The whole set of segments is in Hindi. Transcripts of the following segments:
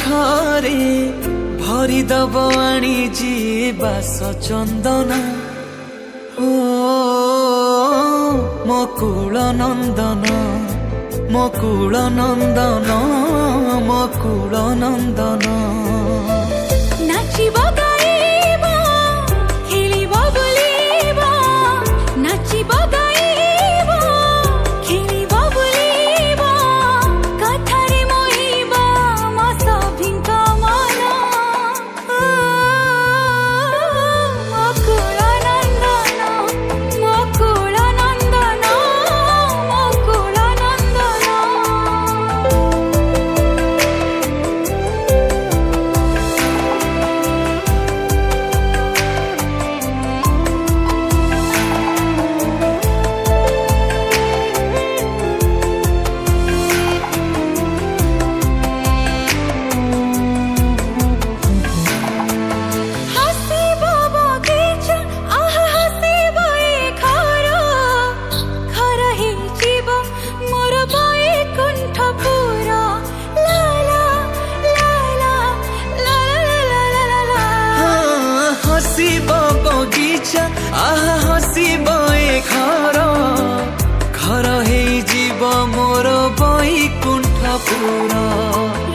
घरे भरिदब आनी जी बास चंदन ओ मकुल नंदन मकुल नंदन मकुल नंदन नाचिब गाइब खेलिब बुलिब नाचिब गाइब खेलिब बुलिब कथारे मोहिब म सभिंक मन मकुल नंदन मकुल नंदन मकुल नंदन हसीब बगीचा आह हसीब ए घर घर हेजिब मोर बैकुंठपुर ला ला ला ला ला ला ला ला ला हसीब बगीचा आह हसीब ए घर घर हे जीव मोर बैकुंठपुर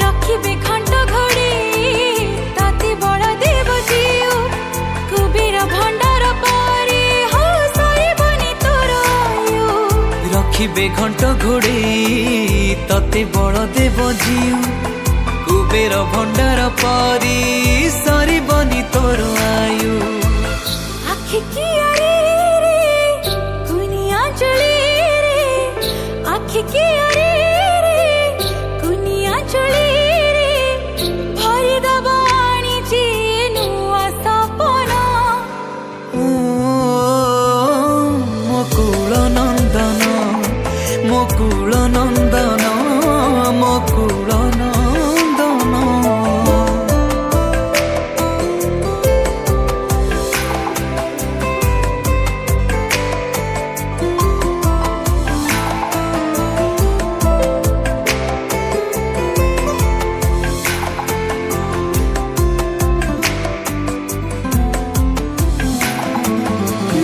रखिबे घंट घड़ी ताते बड़ देव जीव कुबेर भंडार पारे हो सरिबनी तोर आयु रखिबे घंट घोड़े तते बड़ देव जीव कुबेर भंडार परी सरिबनी तोर आयु आखि किया रे कुनिया चली रे आखि किया रे कुनिया चली रे भरी दबाणी जी नुआ सपना ओ मकुल नंदन मकुल नंदन मकुल नंदन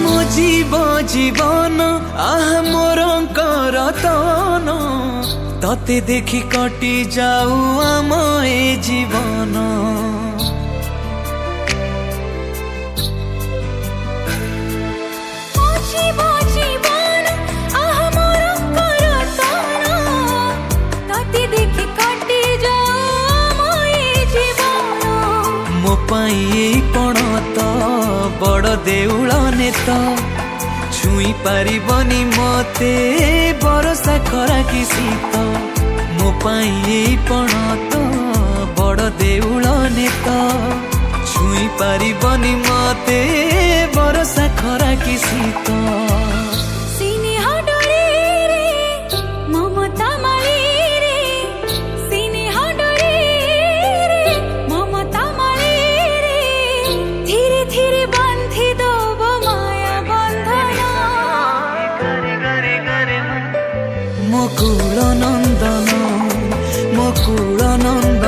मो जीव जीवन आह मोर करतन तते देखि कटि जाऊ आम ए जीवन जीव जीवन आह मोर करतन तते देखि कटि जाऊ ए जीवन मो पाई एई पणत बड़ देउल नेत छुई पारिबनी मते बरसा खरा कि शीत मो पाई एई पणत बड़ देउल नेत छुई पारिबनी मते बरसा खरा कि शीत स्नेह डोरे रे ममता माली रे स्नेह डोरे रे ममता माली रे धीरे धीरे बांधी दब माया बंधन मकुल नंदन मकुल नंदन